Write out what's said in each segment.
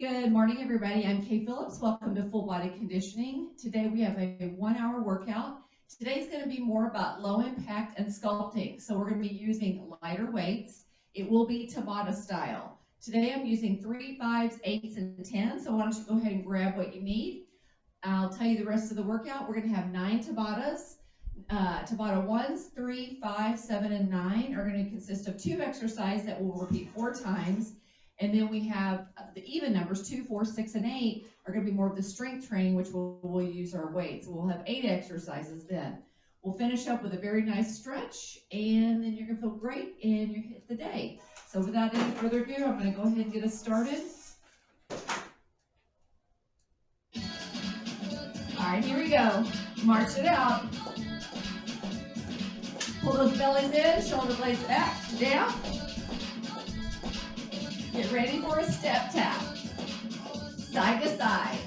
Good morning, everybody. I'm Phillips. Welcome to Full Body Conditioning. Today we have a 1-hour workout. Today's going to be more about low impact and sculpting. So we're going to be using lighter weights. It will be Tabata style. Today I'm using 3, 5s, 8s, and 10s. So why don't you go ahead and grab what you need. I'll tell you the rest of the workout. We're going to have 9 Tabatas. Tabata 1s, 3, 5, 7, and 9 are going to consist of 2 exercises that we'll repeat 4 times. And then we have the even numbers, 2, 4, 6, and 8 are going to be more of the strength training, which we'll use our weights. We'll have 8 exercises then. We'll finish up with a very nice stretch, and then you're going to feel great, and you hit the day. So without any further ado, I'm going to go ahead and get us started. All right, here we go. March it out. Pull those bellies in, shoulder blades back, down. Get ready for a step tap, side to side.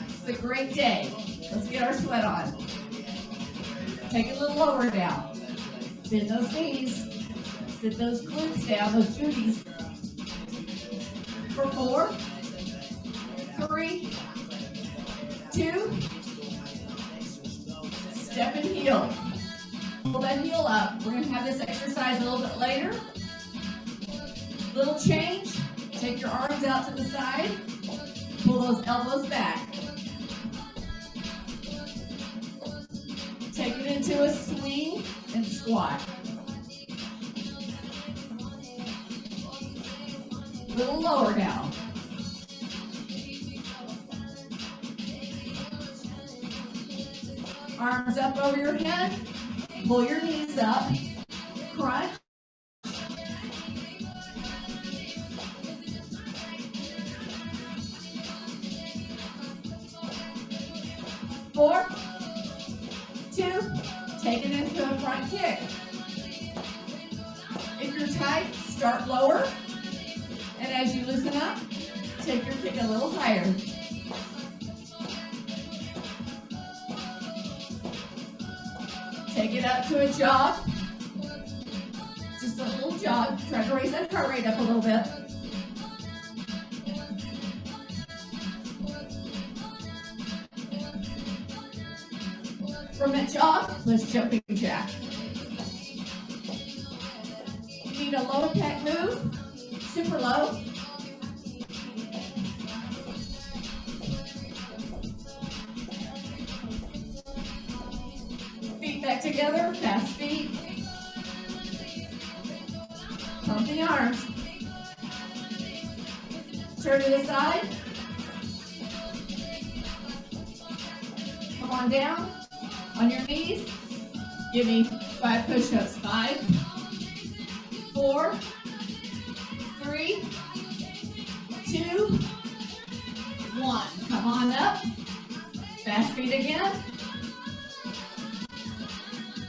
It's a great day. Let's get our sweat on. Take it a little lower now. Bend those knees. Sit those glutes down, those booties. For 4, 3, 2, step and heel. Pull that heel up. We're going to have this exercise a little bit later. Little change. Take your arms out to the side. Pull those elbows back. Take it into a swing and squat. A little lower now. Arms up over your head, pull your knees up, crunch. Four, 2, take it into a front kick. If you're tight, start lower, and as you loosen up, take your kick a little higher. Take it up to a jog. Just a little jog. Try to raise that heart rate up a little bit. From that jog, let's jumping jack. You need a low impact move, super low. Back together, fast feet. Pump the arms. Turn to the side. Come on down. On your knees. Give me 5 push-ups. 5, 4, 3, 2, 1. Come on up. Fast feet again.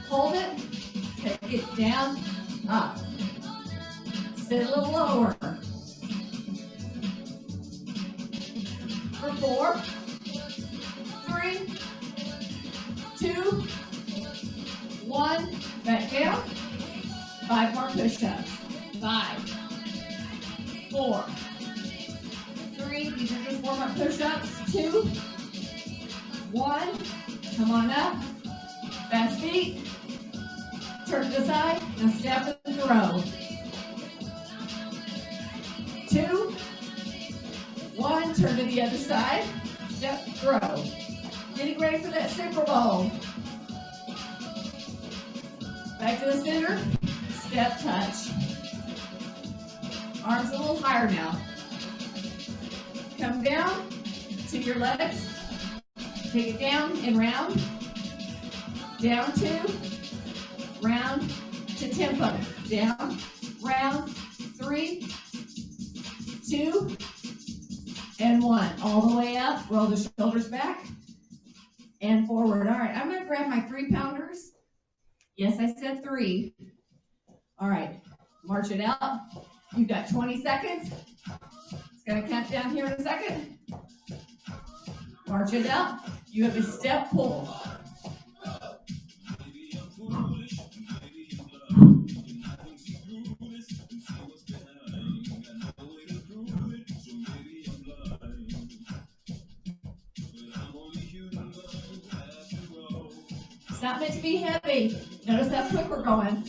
Hold it, take it down, up. Sit a little lower. For 4, 3, 2, 1, back down. 5 more push-ups. 5, 4, 3, these are just warm-up push-ups. 2, 1, come on up. Fast feet. Turn to the side, now step and throw. 2, 1, turn to the other side, step, throw. Getting ready for that Super Bowl. Back to the center, step, touch. Arms a little higher now. Come down to your legs, take it down and round. Down 2. Round to tempo. Down, round, 3, 2, and 1. All the way up. Roll the shoulders back and forward. All right, I'm going to grab my 3-pounders. Yes, I said 3. All right, march it out. You've got 20 seconds. It's going to count down here in a second. March it out. You have a step pull. It's not meant to be heavy. Notice how quick we're going.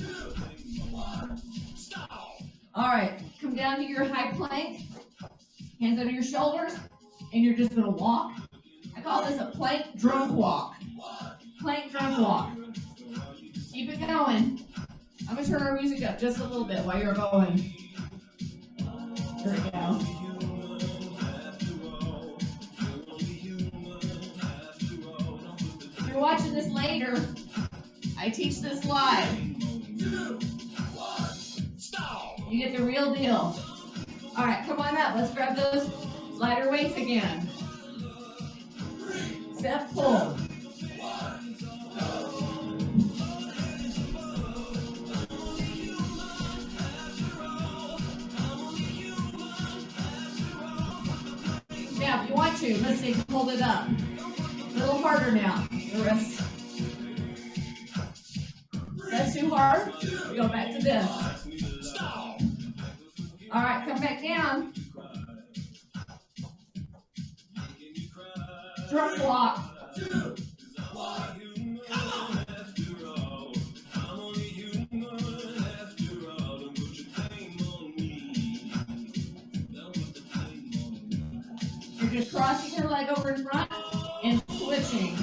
All right, come down to your high plank, hands under your shoulders, and you're just gonna walk. I call this a plank drunk walk. Plank drunk walk. Keep it going. I'm gonna turn our music up just a little bit while you're going. There we go. If you're watching this later, I teach this live. You get the real deal. All right, come on up. Let's grab those lighter weights again. Step pull. Now, if you want to, let's see, hold it up. A little harder now. The wrist. That's too hard. We go back to this. All right, come back down. Drunk walk. You're just crossing your leg over in front and switching.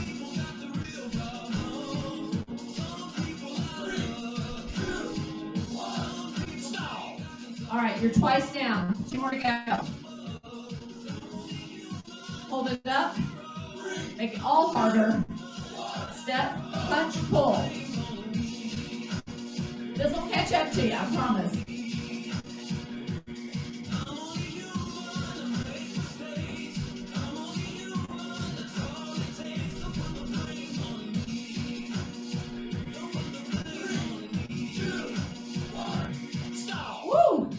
All right, you're twice down. 2 more to go. Hold it up. Make it all harder. Step, punch, pull. This will catch up to you, I promise. Woo!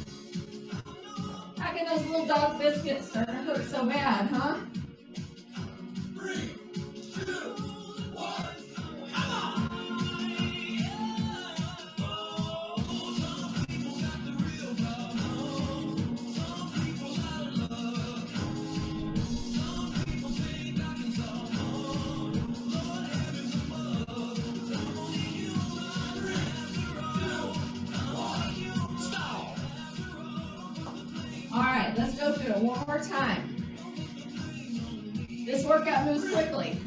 How can those little dog biscuits start to hurt so bad, huh? Let's go through it one more time. This workout moves quickly.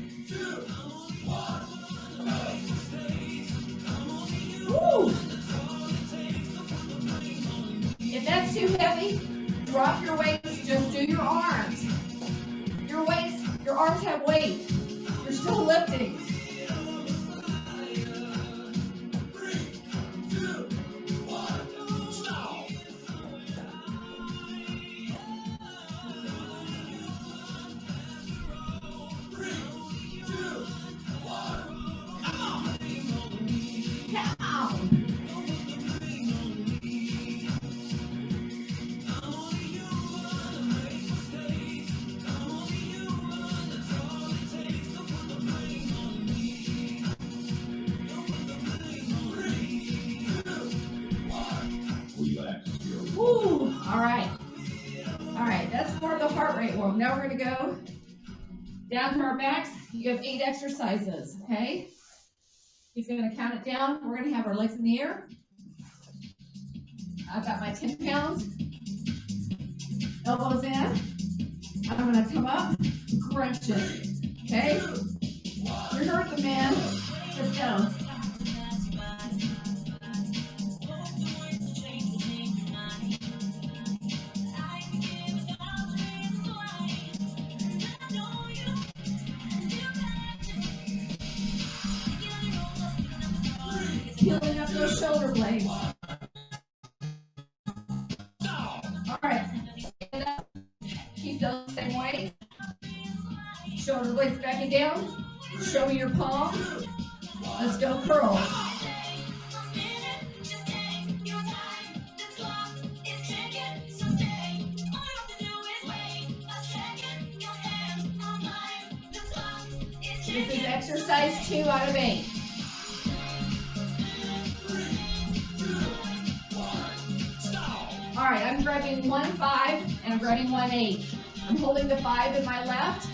Woo! If that's too heavy, drop your weights, just do your arms. Your arms have weight. You're still lifting. Woo! All right. All right, that's more of the heart rate one. Now we're going to go down to our backs. You have 8 exercises, okay? He's going to count it down. We're going to have our legs in the air. I've got my 10 pounds. Elbows in. I'm going to come up, crunch it, okay? You're hurting, man. Let's go. Peeling up those shoulder blades. All right, stand up. Keep those same way. Shoulder blades backing down. Show me your palm. Let's go curl. Exercise 2 out of 8. 3, 2, 1, stop. All right, I'm grabbing 1 5 and I'm grabbing 1 8. I'm holding the 5 in my left.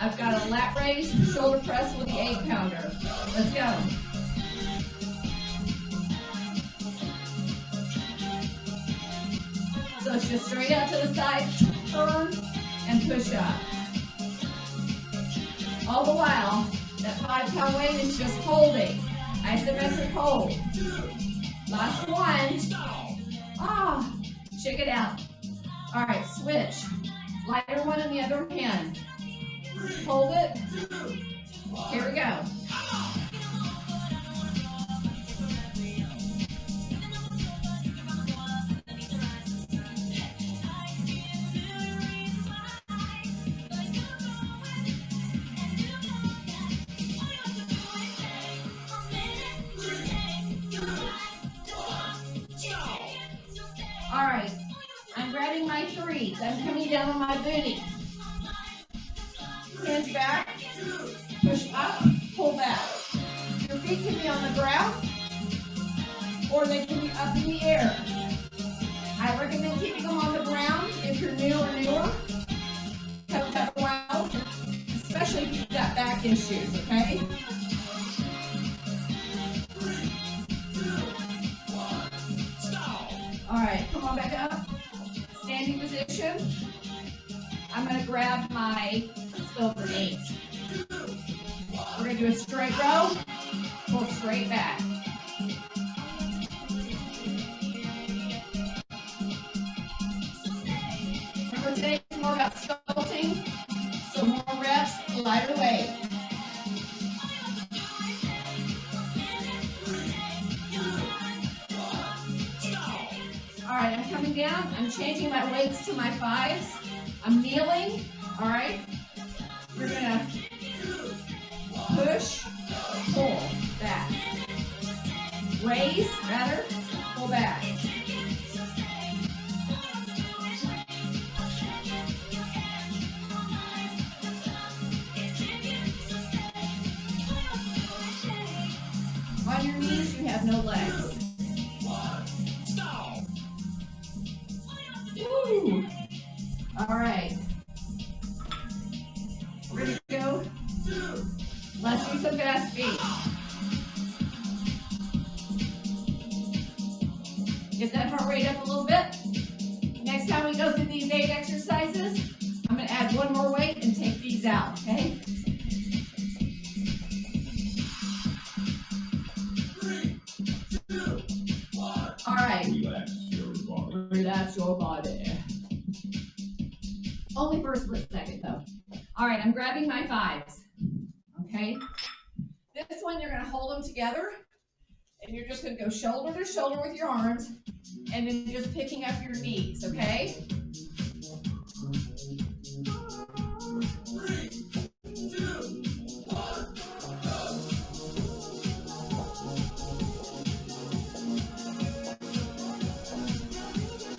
I've got a lat raise, shoulder press with the 8 pounder. Let's go. So it's just straight out to the side, turn, and push up. All the while, that 5-pound weight is just holding. Isometric hold. Last one. Ah, shake it out. All right, switch. Lighter one in the other hand. Hold it. Here we go. All right, I'm grabbing my 3s. I'm coming down on my booty. Hands back, push up, pull back. Your feet can be on the ground, or they can be up in the air. I recommend keeping them on the ground if you're new or newer. Have a while, especially if you've got back issues, okay? 3, 2, 1, stop. All right, come on back up. Standing position. I'm going to grab my silver 8. We're going to do a straight row, pull straight back. Remember, today is more about sculpting, so more reps, lighter weight. All right, I'm coming down. I'm changing my weights to my 5s. I'm kneeling. All right. We're gonna push, pull back, raise, rather, pull back. On your knees, you have no legs. Woo! All right. We're going to go. Let's do some fast feet. Get that heart rate up a little bit. Next time we go through these 8 exercises, I'm going to add one more weight and take these out, okay? 3, 2, 1. All right. Relax your body. Relax your body. Only for a split second, though. All right, I'm grabbing my 5s. Okay? This one, you're going to hold them together, and you're just going to go shoulder to shoulder with your arms, and then just picking up your knees, okay? 3, 2, 1, go.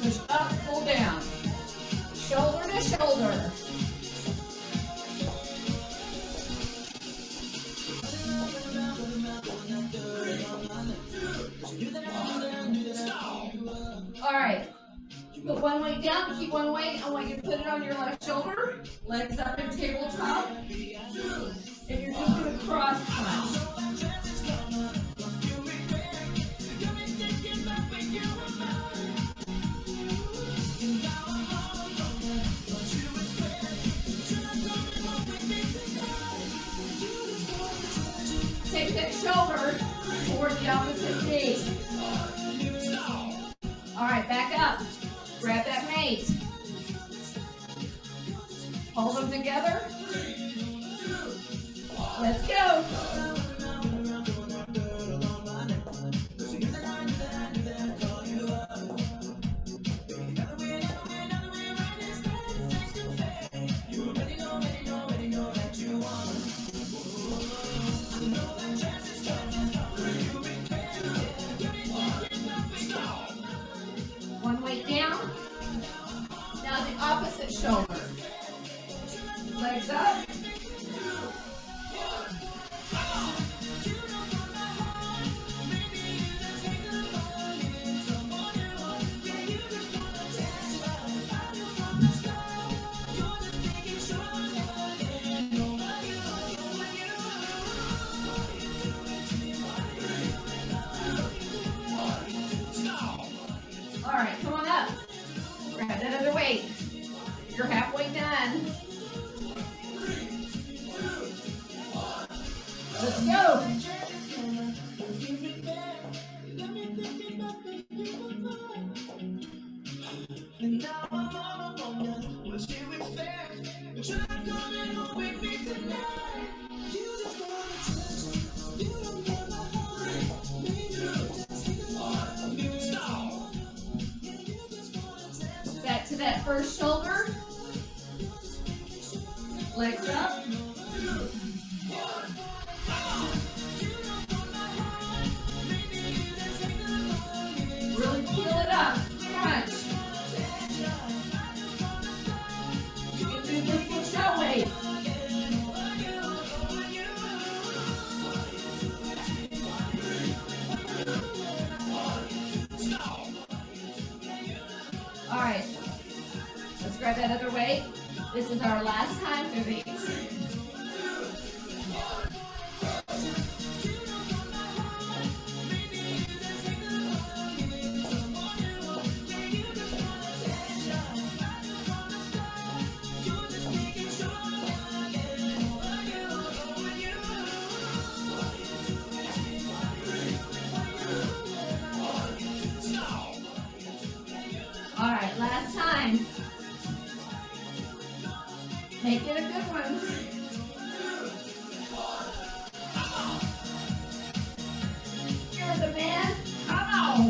Push up, pull down. Shoulder to shoulder. All right. Put one weight down, keep one weight. I want you to put it on your left shoulder. Legs up in tabletop. And you're just going to cross punch. Take that shoulder toward the opposite knee. All right, back up. Grab that mate. Hold them together. Let's go. One weight down. Now the opposite shoulder. Legs up. Let's go. Back to that first shoulder. Legs up. Really peel it up. Crunch. You can do this with show weight. All right. Let's grab that other weight. This is our last time for these. All right, last time. Make it a good one. You're the man. Come on.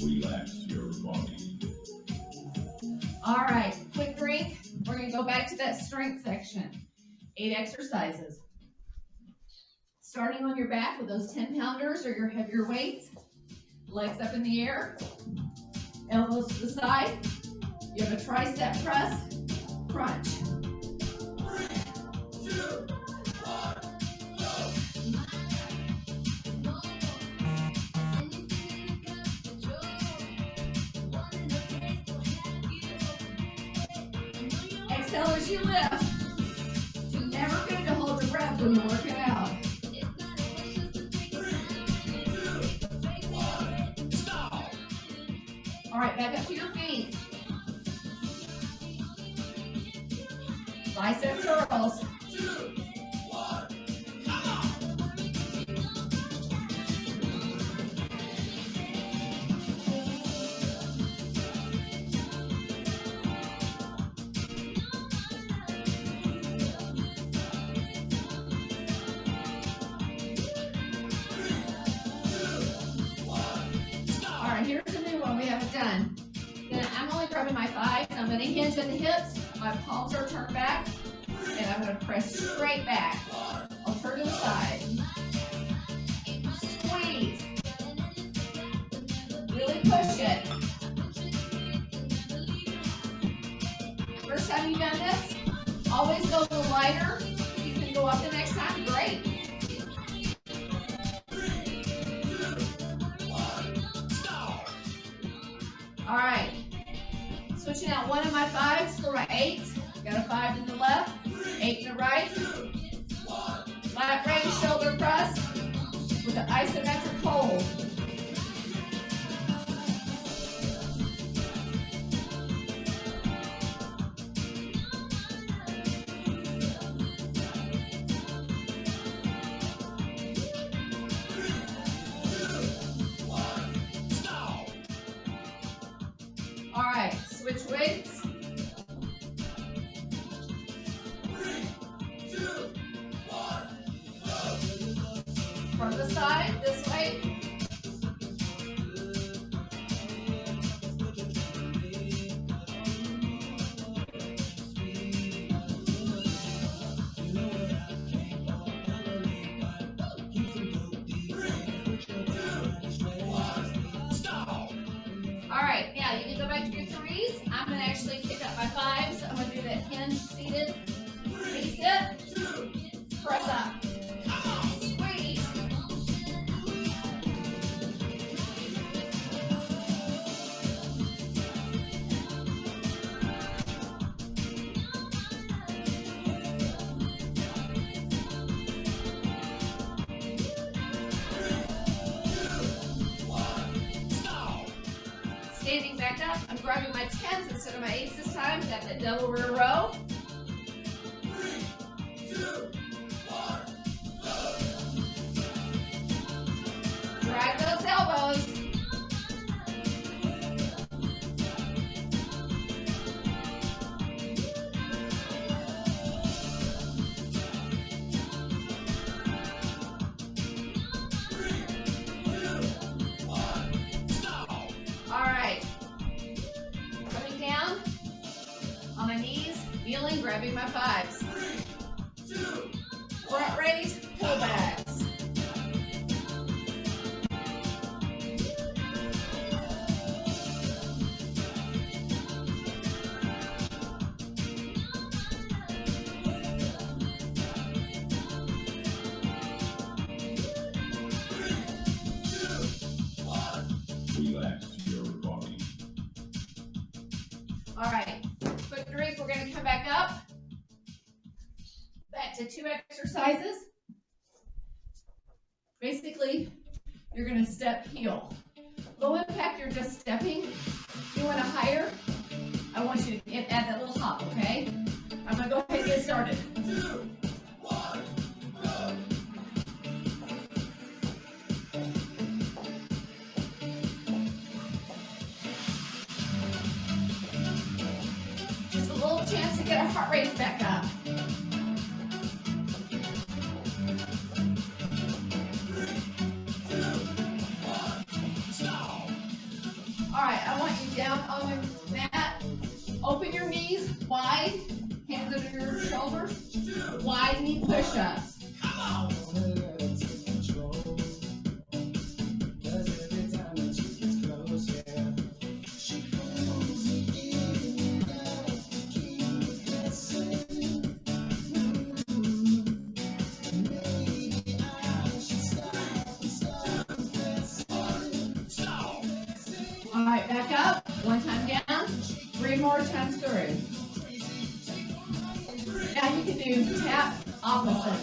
Relax your body. All right, quick drink. We're going to go back to that strength section. 8 exercises. Starting on your back with those 10-pounders or your heavier weights. Legs up in the air. Elbows to the side. You have a tricep press. Crunch. 3, 2, 1, go. Exhale as you lift. It's never good to hold your breath when you're working out. 3, 2, 1, stop. All right, back up to your feet. Bicep curls. 2, 1, come on. All right, here's a new one we haven't done. Then I'm only grabbing my thighs. I'm going to hinge at the hips. My palms are turned back. And I'm going to press straight back. I'll turn to the side. Squeeze. Really push it. First time you've done this, always go a little lighter. If you can go up the next time, great. All right. Switching out one of my fives for my eights. Got a 5 in the left, 8 in the right. Lat raise shoulder press with an isometric hold. All right, switch weights. 3, 2, 1, go. From the side, this way. All right, now you can go back to your threes. I'm going to actually pick up my fives. I'm going to do that hinge seated. Reset. Press up. Squeeze. back up. I'm grabbing my 10s instead of my 8s this time. Got that double rear row. 3, 2, 1, go. Drag those elbows. Kneeling, grabbing my 5s. 3, 2, Front raise, pullbacks. Relax your body. All right, quick break. We're going to come back up. Back to 2 exercises. Basically, you're going to step heel. Low impact, you're just stepping. You want to higher, I want you to add that little hop, okay? I'm going to go ahead and get started. 2, 1, go. Just a little chance to get our heart rate back up. 3, 2, 1, stop. All right, I want you down on the mat. Open your knees wide, hands under your shoulders. 2, Wide knee push-ups. come on. All right, back up. 1 time down. 3 more times through. Now you can do tap opposite.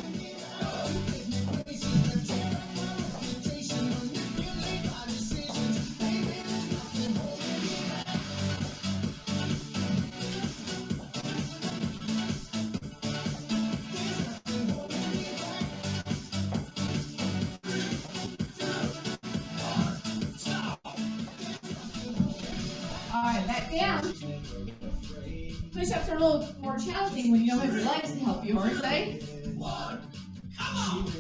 All right, back down. Push-ups are a little more challenging when you don't have your legs to help you, aren't they? 1, come on.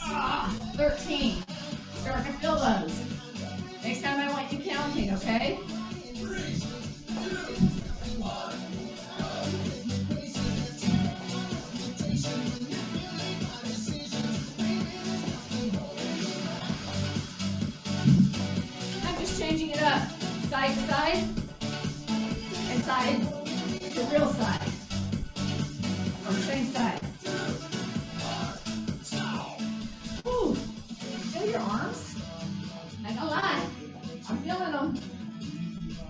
Ah, 13. Starting to feel those. Next time I want you counting, okay? 3, 2, 1, I'm just changing it up. Side to side, and side to real side. Or same side. Whew. Feel your arms? Not gonna lie. I'm feeling them.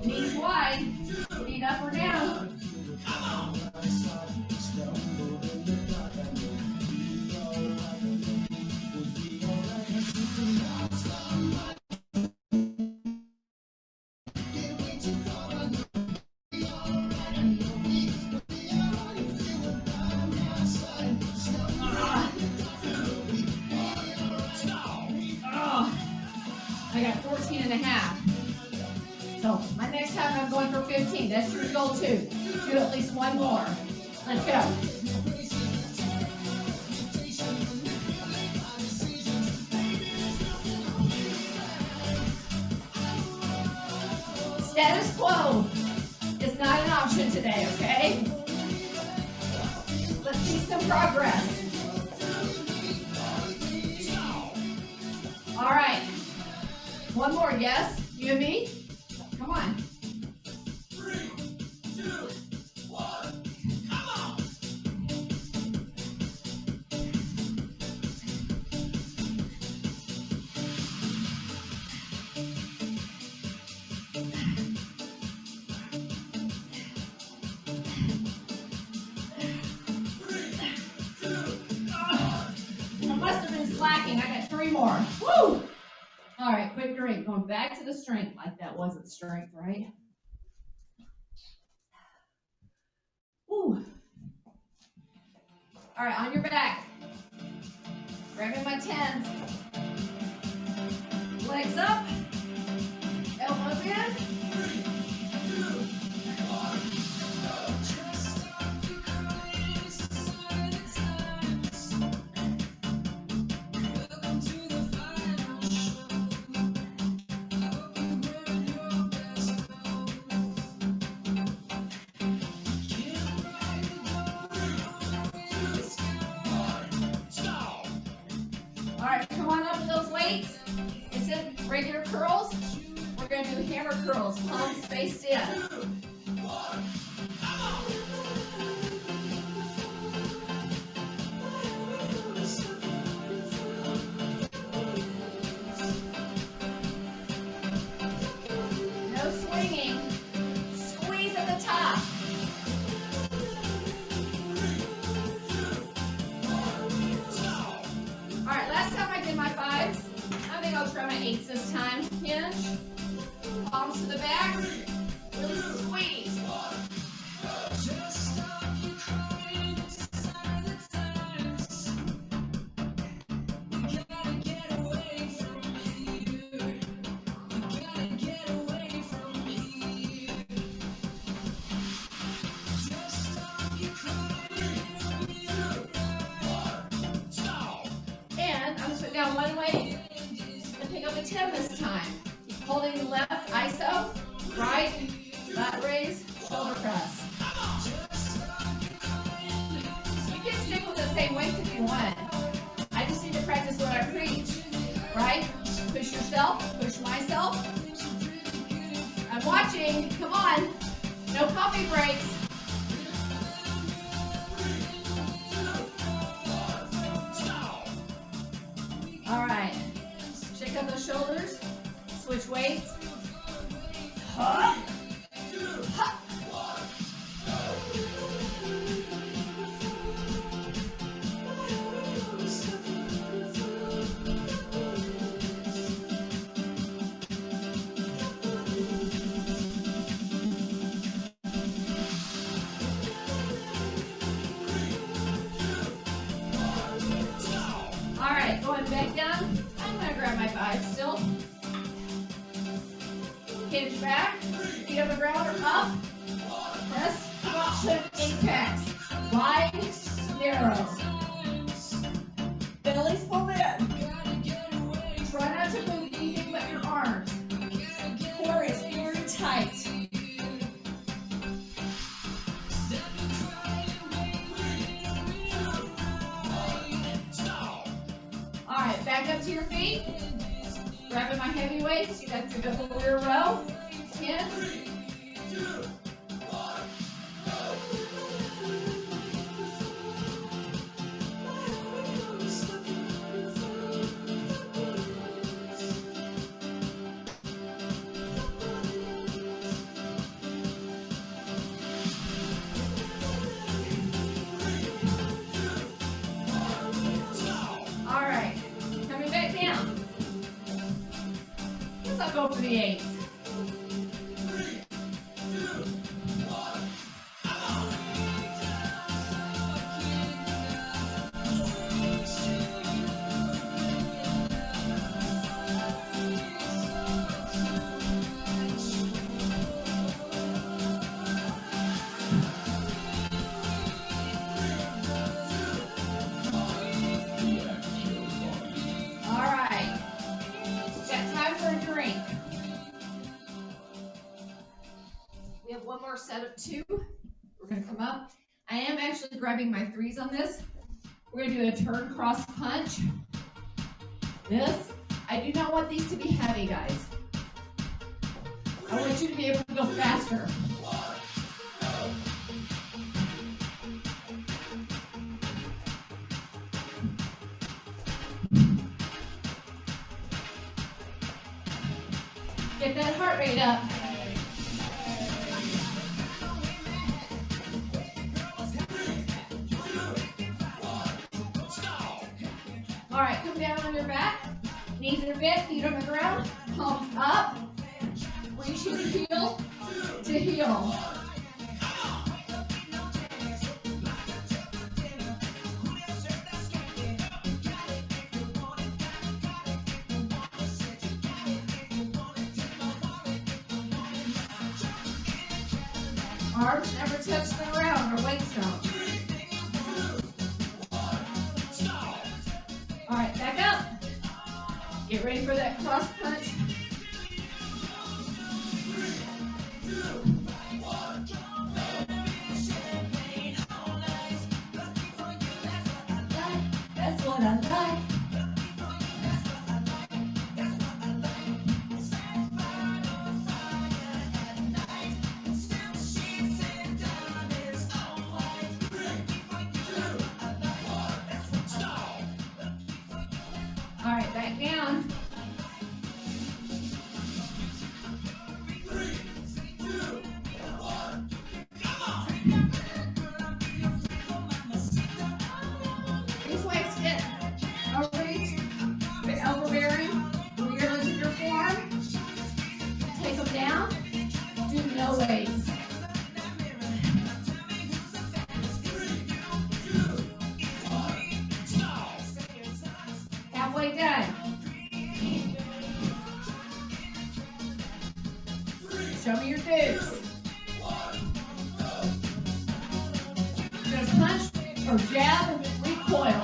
Knees wide, feet up or down. come on. I got 14 and a half. So my next time I'm going for 15. That's your goal too. Do at least 1 more. Let's go. Status quo is not an option today, okay? Let's see some progress. All right. 1 more, yes? You and me? Come on. 3, 2, 1, come on. packing. I got 3 more. Woo! All right, quick drink. Going back to the strength like that wasn't strength, right? Woo. All right, on your back. Grabbing my 10s. Legs up. Elbows in. 3, 2, 1, go. All right, come on up with those weights. Instead of regular curls, we're going to do hammer curls, palms faced in. 2, 1, come on. No swinging. Squeeze at the top. 3, 2, 1, stop. All right, last time I did my 5s. I think I'll try my 8s this time. Hinge. Palms to the back. Really squeeze. 1, go. And I'm going to put down one weight and pick up a 10 this time. Holding left ISO, right, lat raise, shoulder press. You can stick with the same weight if you want. I just need to practice what I preach, right? Push yourself, push myself. I'm watching, come on. No coffee breaks. All right, shake up those shoulders, switch weights. Huh. Huh. All right, going back down. I'm going to grab my 5 still. Hinge back, feet on the ground or up. Press, flexion, apex. Wide, narrow. Belly's pulled in. Try not to move anything but your arms. Core is very tight. All right, back up to your feet. Grabbing my heavy weights. You got to do the whole rear row. 10. 3, 2, 1, All right, coming back down. Let's go for the 8s. 3, 2, 1, come on. All right, got time for a drink. We have one more set of 2. We're going to come up. I am actually grabbing my 3s on this. We're going to do a turn cross punch. This. I do not want these to be heavy, guys. I want you to be able to go faster. Get that heart rate up. All right, come down on your back. Knees are bent, feet on the ground. Palms up. Reaching heel to heel. Arms never touch the ground or weights don't. All right, back up. Get ready for that cross punch. That's what I like. All right, back down. 3, 2, 1, come on! These weights get a reach, bit overbearing. When you're lifting your forearm, take them down. Do no weights. 3, 2, 1, stop! Halfway done. Show me your dudes. Just punch or jab and recoil.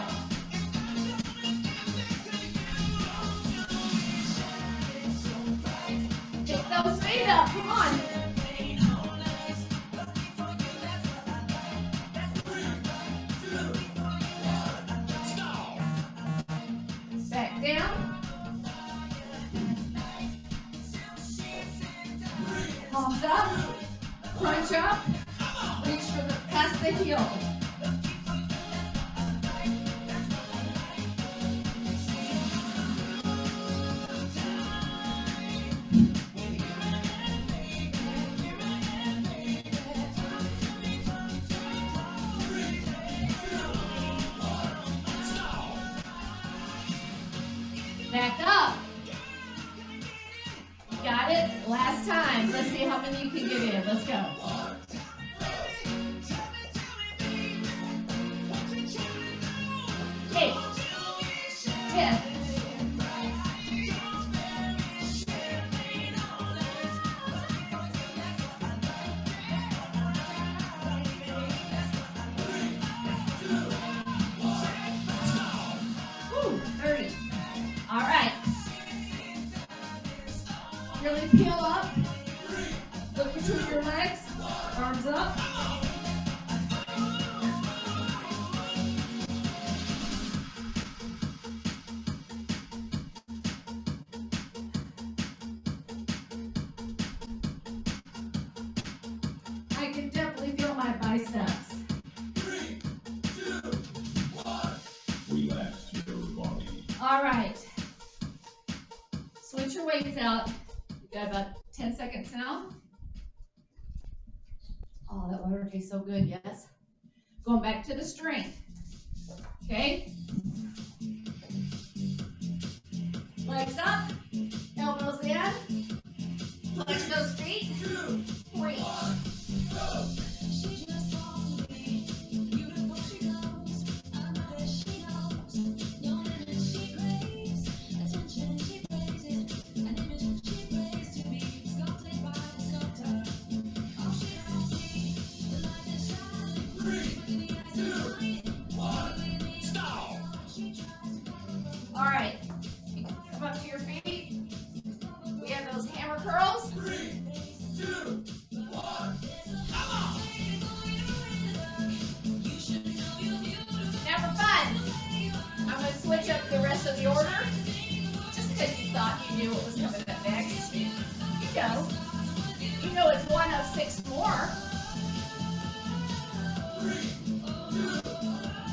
Pick those feet up. Come on. 3, 2, 1, stop! Back down. Palms up. Crunch up. Reach for the past the heel. Back up. Got it? Last time. Let's see how many you can get in. Let's go. 8, 10. Woo, 30. All right. Really peel up. Look between your legs. Arms up. I can definitely feel my biceps. 3, 2, 1. Relax your body. All right. Switch your weights out. You got about 10 seconds now. Oh, that water tastes so good, yes. Going back to the strength. Okay. Legs up, elbows in. Flex those feet. 2, Reach. 1, go! All right. Come up to your feet. We have those hammer curls. 3, 2, 1, come on! Number 5. I'm going to switch up the rest of the order. Just because you thought you knew what was coming up next. You know. You know it's one of 6 more. 3, 2,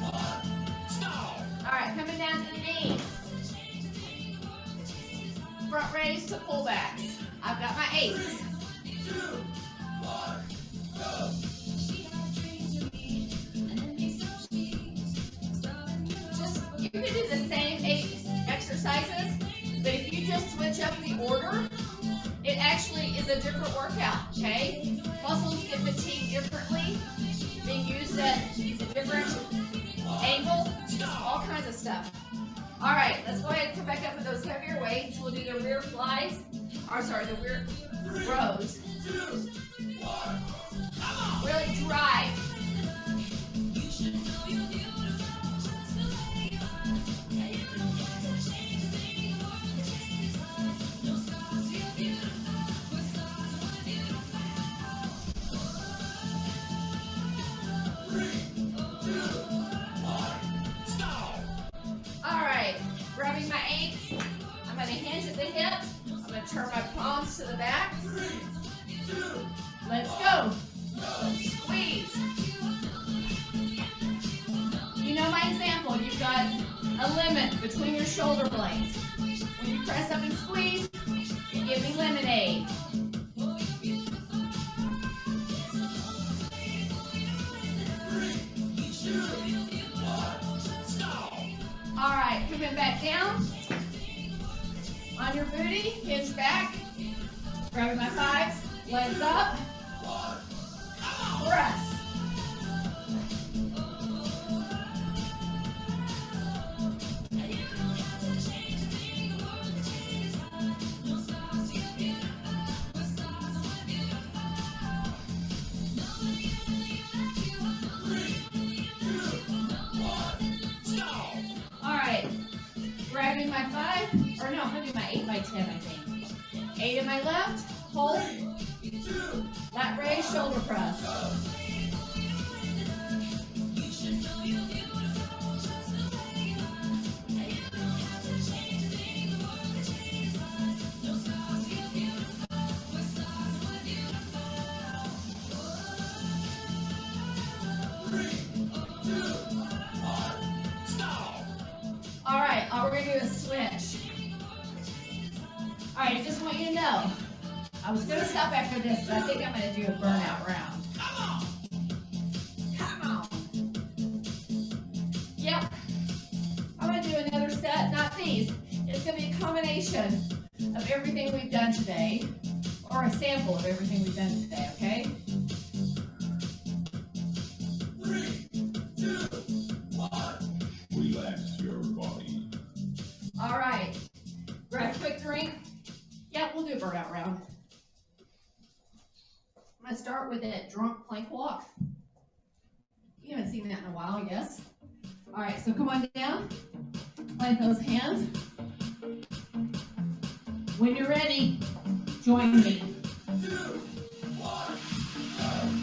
1, stop! All right, coming down to the knees. Front raise to pullbacks. I've got my 8s. 2, 1, go! Just, you can do the same 8 order, it actually is a different workout, okay? Muscles get fatigued differently, being used at different angles, all kinds of stuff. All right, let's go ahead and come back up with those heavier weights. We'll do the rear flies, or sorry, the rear rows. Really drive. Grabbing my ankles, I'm going to hinge at the hips. I'm going to turn my palms to the back. Let's go. Squeeze. You know my example. You've got a limit between your shoulder blades. When you press up and squeeze, you give me lemonade. All right, coming back down on your booty, hinge back, grabbing my thighs, legs up, press. Grabbing my 5, or no, I'm going to do my 8 by 10, I think. 8 in my left, hold, lat raise, shoulder press. All right, we're going to do a switch. All right, I just want you to know, I was going to stop after this, but I think I'm going to do a burnout round. Come on. Yep. I'm going to do another set, not these. It's going to be a combination of everything we've done today, or a sample of everything we've done today, okay? 3, 2, 1. Relax your body. All right. Grab a quick drink. Yeah, we'll do a burnout round. I'm going to start with a drunk plank walk. You haven't seen that in a while, I guess. All right, so come on down. Plant those hands. When you're ready, join me. 2, 1, go.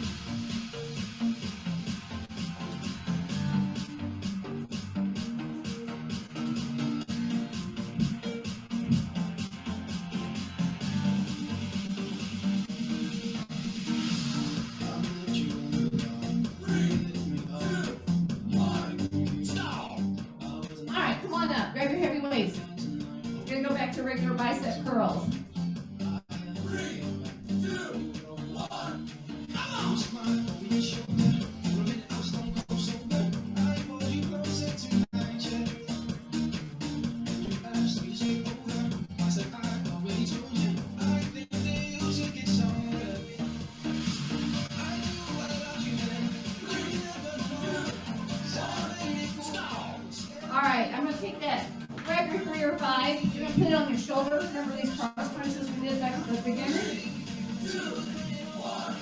Regular bicep curls. 3, 2, 1, All right, I'm going to take that. Grab your 3 or 5. You're going to put it on your shoulder. Remember these cross crunches we did back at the beginning? 2, 1,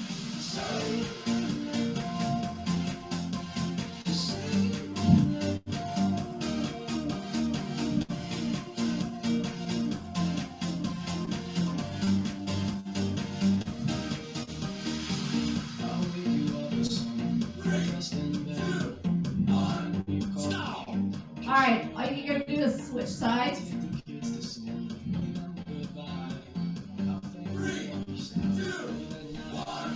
All right, all you're going to do is switch sides. 3, 2, 1.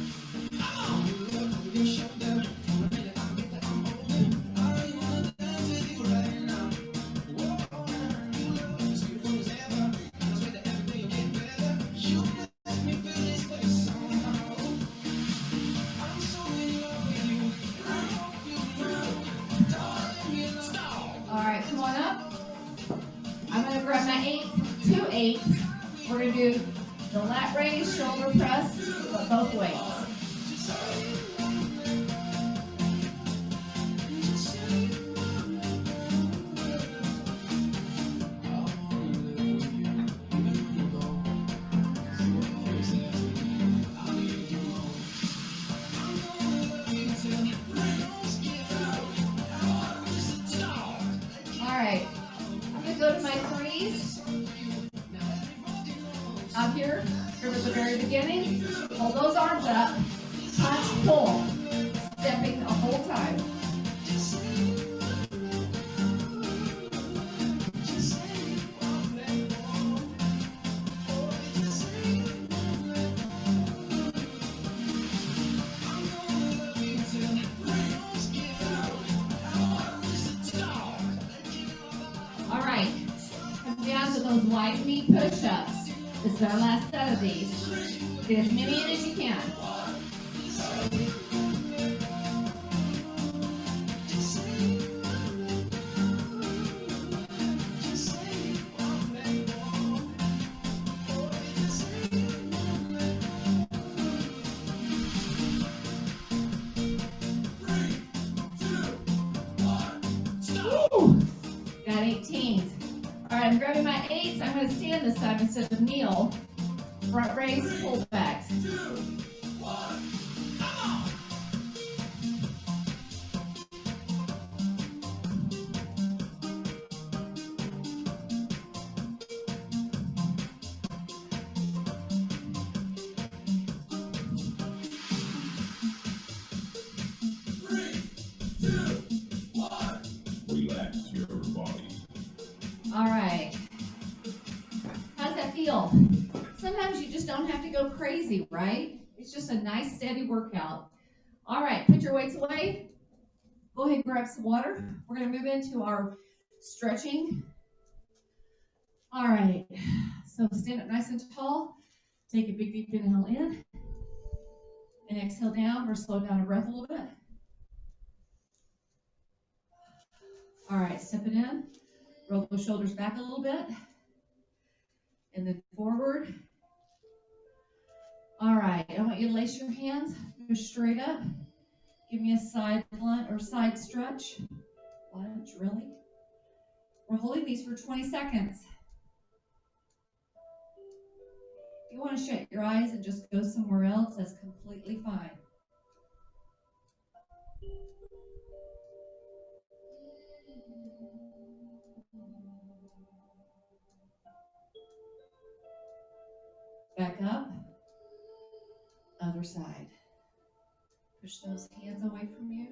All right, come on up. I'm going to grab my 8, 2 8s, We're going to do the lat raise, shoulder press, but both weights. Go to my threes. Out here, from the very beginning, hold those arms up, punch, pull, stepping the whole time. Those wide knee push-ups. This is our last set of these. Get as many in as you can. Got 18. All right, I'm grabbing my 8s. I'm going to stand this time instead of kneel. Front raise, pull back. 2, 1, come on! Relax your body. All right. How's that feel? Sometimes you just don't have to go crazy, right? It's just a nice, steady workout. All right, put your weights away. Go ahead and grab some water. We're going to move into our stretching. All right. So stand up nice and tall. Take a big, deep inhale in. And exhale down. We're slowing down our breath a little bit. All right, stepping in. Roll those shoulders back a little bit. And then forward. All right, I want you to lace your hands, go straight up. Give me a side lunge or side stretch. Lunge, really? We're holding these for 20 seconds. If you want to shut your eyes and just go somewhere else, that's completely fine. Back up. Other side. Push those hands away from you.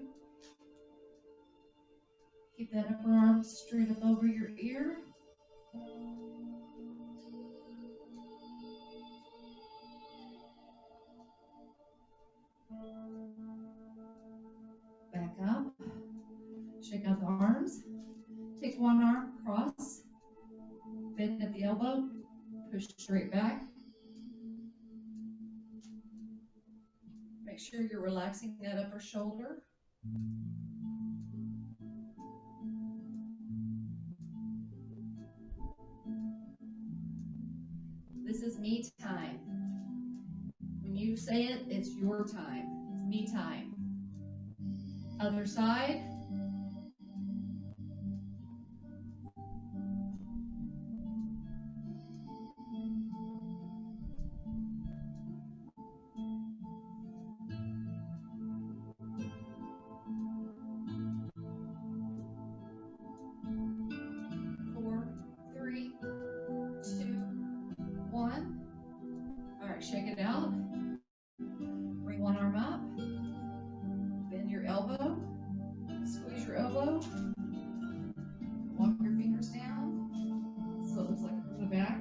Keep that upper arm straight up over your ear. Back up. Shake out the arms. Take one arm across. Bend at the elbow. Push straight back. Make sure you're relaxing that upper shoulder. This is me time. When you say it, it's your time. It's me time. Other side. Shake it out. Bring one arm up. Bend your elbow. Squeeze your elbow. Walk your fingers down. So it looks like from the back.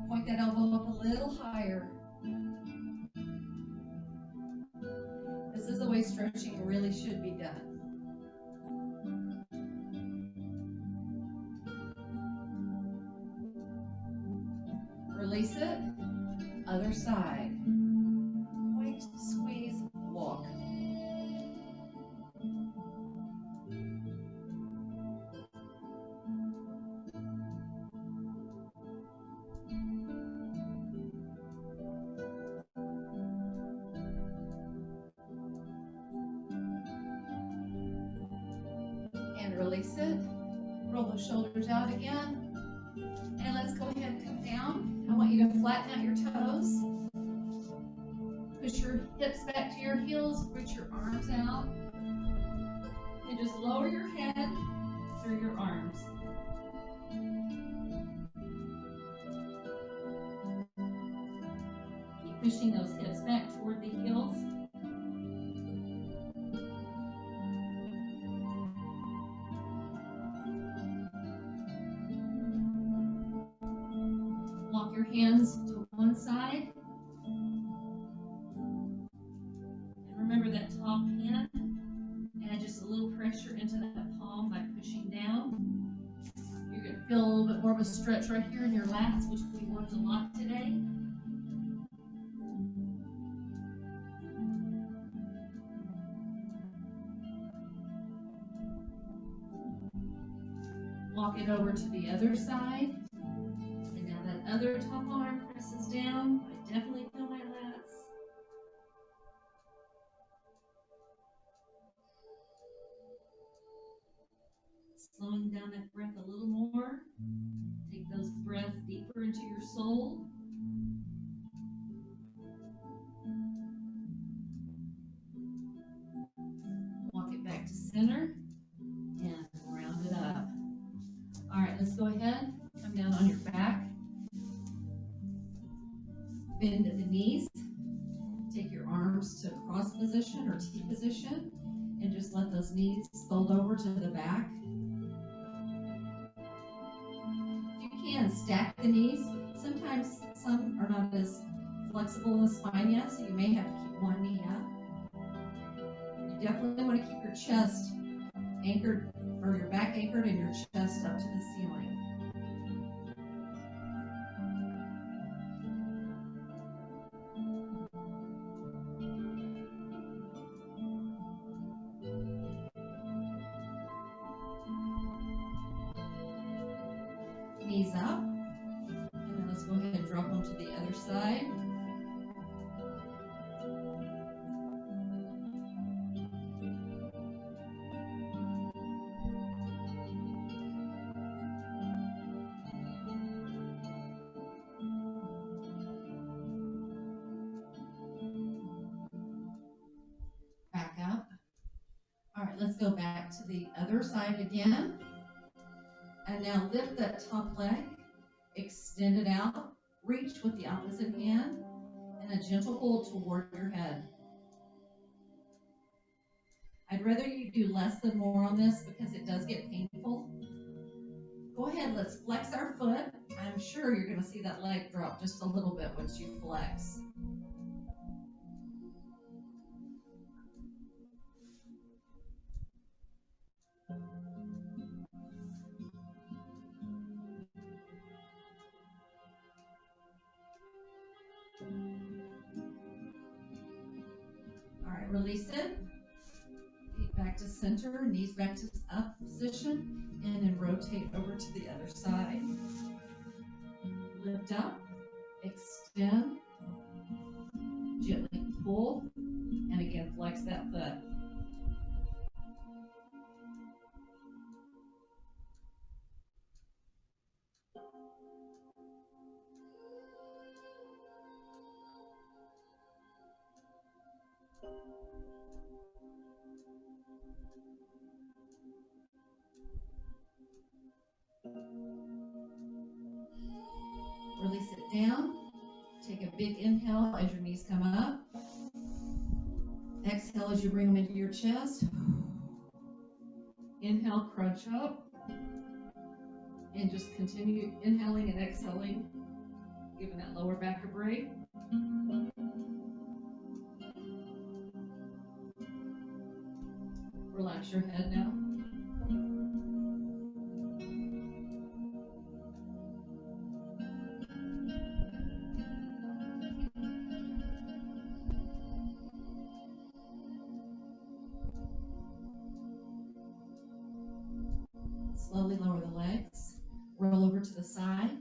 Point that elbow up a little higher. This is the way stretching really should be done. Release it. Other side. Point, squeeze, walk. and release it. Roll the shoulders out again. And let's go ahead and come down. I want you to flatten out your toes. Push your hips back to your heels, reach your arms out. And just lower your head through your arms. Keep pushing those hips back toward the heels. Walk your hands to one side. And remember that top hand. Add just a little pressure into that palm by pushing down. You're going to feel a little bit more of a stretch right here in your lats, which we worked a lot today. Walk it over to the other side. And now that other top arm presses down. I definitely feel my lats. Slowing down that breath a little more. Take those breaths deeper into your soul. Walk it back to center and round it up. All right, let's go ahead. Come down on your back. Bend at the knees. Take your arms to cross position or T position and just let those knees fold over to the back. And stack the knees. Sometimes some are not as flexible in the spine yet, so you may have to keep one knee up. You definitely want to keep your chest anchored, or your back anchored and your chest up to the ceiling. Knees up. And then let's go ahead and drop them to the other side. Back up. All right, let's go back to the other side again. And now lift that top leg, extend it out, reach with the opposite hand, and a gentle hold toward your head. I'd rather you do less than more on this because it does get painful. Go ahead, let's flex our foot. I'm sure you're going to see that leg drop just a little bit once you flex. All right, release it. Feet back to center, knees back to up position, and then rotate over to the other side. Lift up, extend, gently pull, and again, flex that foot. Release it down. Take a big inhale as your knees come up. Exhale as you bring them into your chest. Inhale, crunch up. And just continue inhaling and exhaling, giving that lower back a break. Relax your head now. Slowly lower the legs, roll over to the side,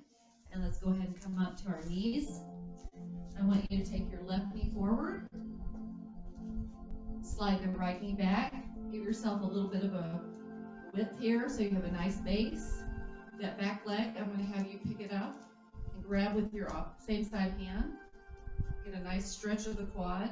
and let's go ahead and come up to our knees. I want you to take your left knee forward, slide the right knee back, give yourself a little bit of a width here so you have a nice base. That back leg, I'm going to have you pick it up and grab with your same side hand. Get a nice stretch of the quad.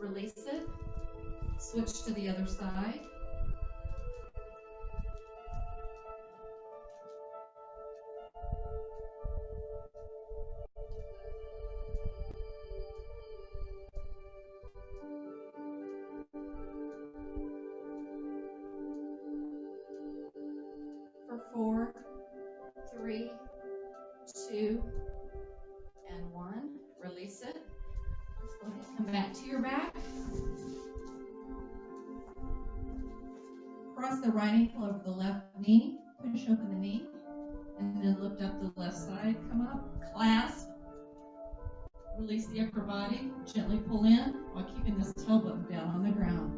Release it. Switch to the other side. For 4, 3, 2, and 1. Release it. Let's go ahead and come back to your back. Cross the right ankle over the left knee. Push open the knee. And then lift up the left side. Come up. Clasp. Release the upper body. Gently pull in while keeping this toe button down on the ground.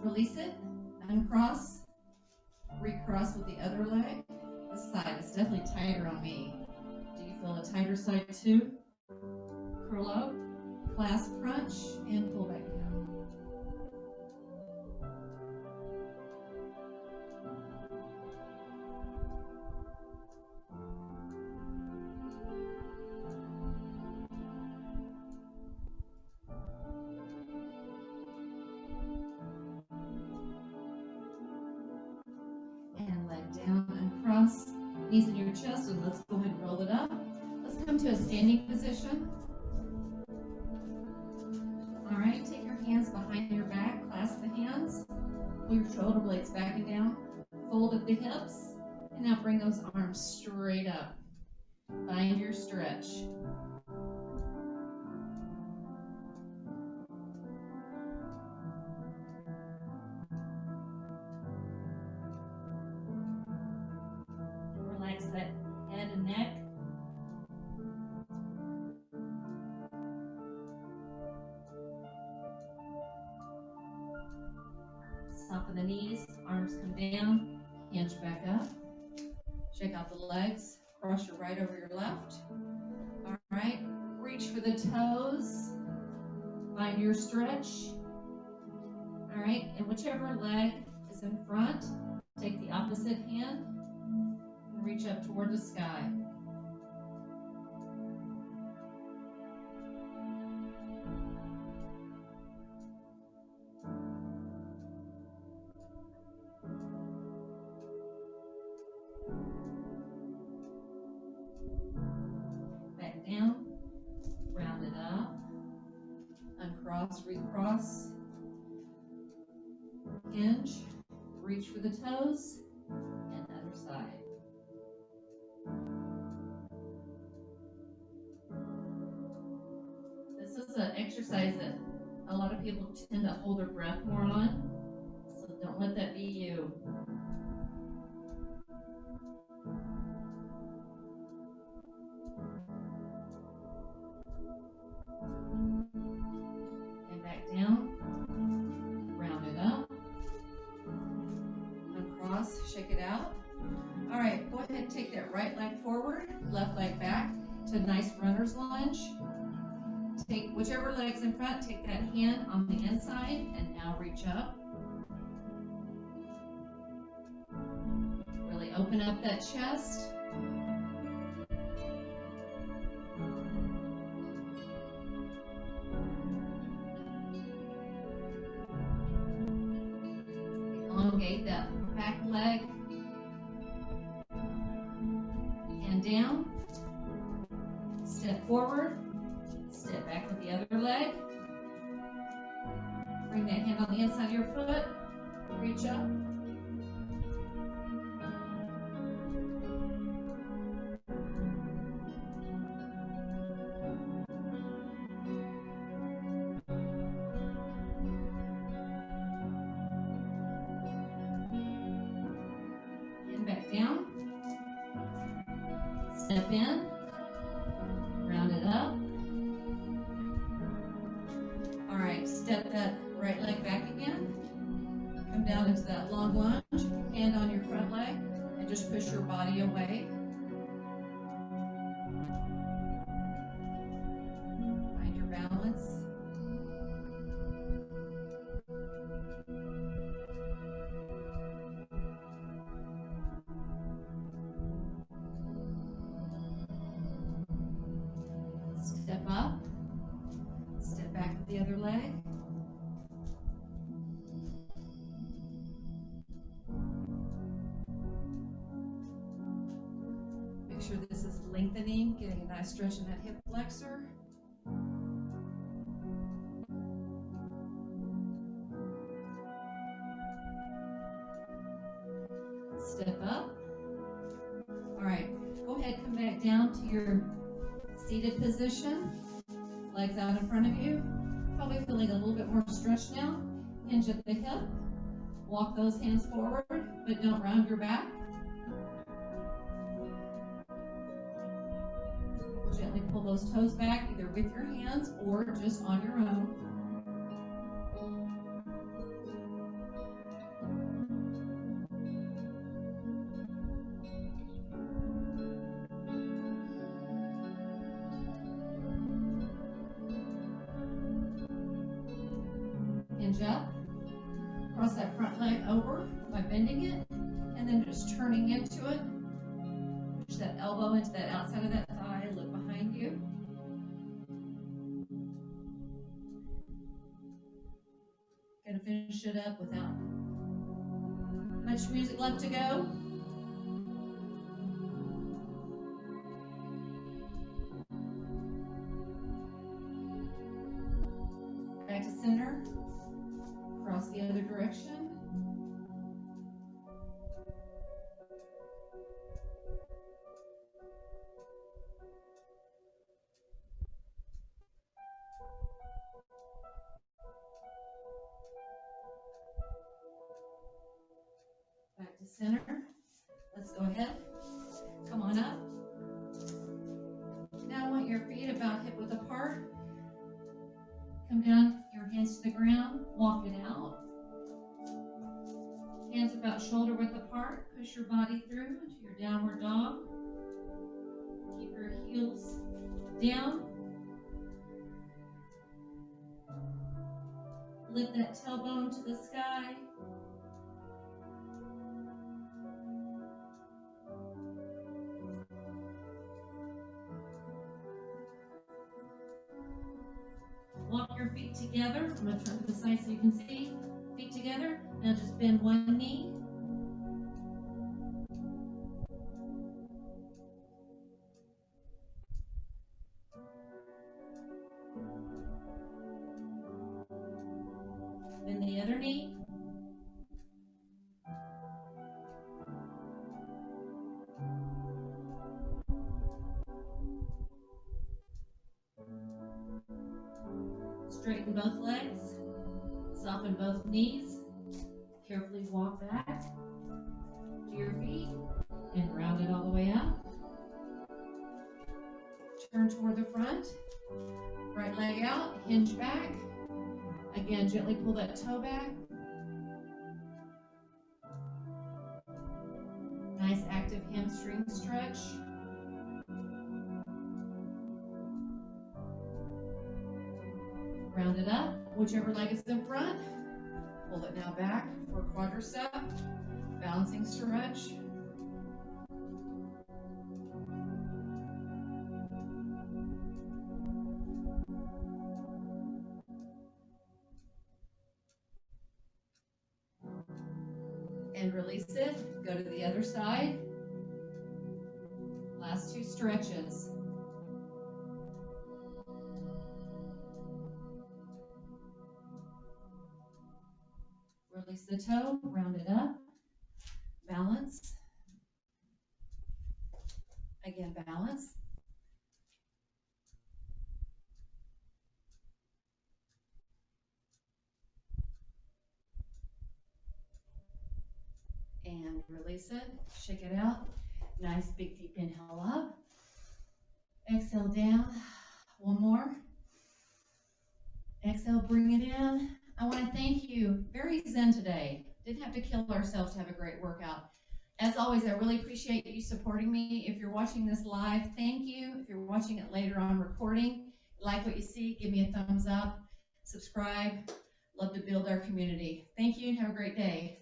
Release it, uncross, recross with the other leg. This side is definitely tighter on me. Do you feel a tighter side too? Curl up, clasp crunch, and pull back down. Down and cross, knees in your chest, and let's go ahead and roll it up. Let's come to a standing position. All right, take your hands behind your back, clasp the hands, pull your shoulder blades back and down, fold at the hips, and now bring those arms straight up. Find your stretch. Relax that head and neck. Soften the knees, arms come down, hinge back up. Shake out the legs, cross your right over your left. All right, reach for the toes, find your stretch. All right, and whichever leg is in front, take the opposite hand and reach up toward the sky. Back down, round it up, uncross, recross, hinge, reach for the toes, and other side. This is an exercise that a lot of people tend to hold their breath more on, so don't let that be you. And back down, round it up, uncross, shake it out. All right, go ahead and take that right leg forward, left leg back to a nice runner's lunge. Take whichever leg's in front, take that hand on the inside, and now reach up. Really open up that chest. Elongate that back leg. And down. Step forward. Step back with the other leg. Bring that hand on the inside of your foot. Reach up. Step in, round it up. All right, step that right leg back again. Come down into that long lunge, hand on your front leg, and just push your body away. Find your balance. Step up, step back with the other leg. Make sure this is lengthening, getting a nice stretch in that hip flexor. Step up. All right, go ahead, come back down to your seated position. Legs out in front of you. Probably feeling a little bit more stretch now. Hinge at the hip. Walk those hands forward, but don't round your back. Gently pull those toes back, either with your hands or just on your own. Hinge up. Cross that front leg over by bending it, and then just turning into it. Push that elbow into that outside of that thigh, look behind you. Gonna finish it up without much music left to go. Back to center. Cross the other direction. Back to center. Let's go ahead. Come on up. Now I want your feet about hip width apart. Come down, your hands to the ground. Walk it out. Hands about shoulder width apart. Push your body through to your downward dog. Keep your heels down. Lift that tailbone to the sky. Walk your feet together. I'm going to turn to the side so you can see. Feet together. Now just bend one knee. Bend the other knee. Straighten both legs. Soften both knees. Carefully walk back to your feet and round it all the way up. Turn toward the front. Right leg out, hinge back. Again, gently pull that toe back. Nice active hamstring stretch. Round it up. Whichever leg is in front, pull it now back for a quadricep. Balancing stretch. And release it. Go to the other side. Last two stretches. Release the toe, round it up, balance. Again, balance. And release it, shake it out. Nice big deep inhale up. Exhale down. One more. Exhale, bring it in. I want to thank you. Very zen today. Didn't have to kill ourselves to have a great workout. As always, I really appreciate you supporting me. If you're watching this live, thank you. If you're watching it later on recording, like what you see, give me a thumbs up, subscribe. Love to build our community. Thank you and have a great day.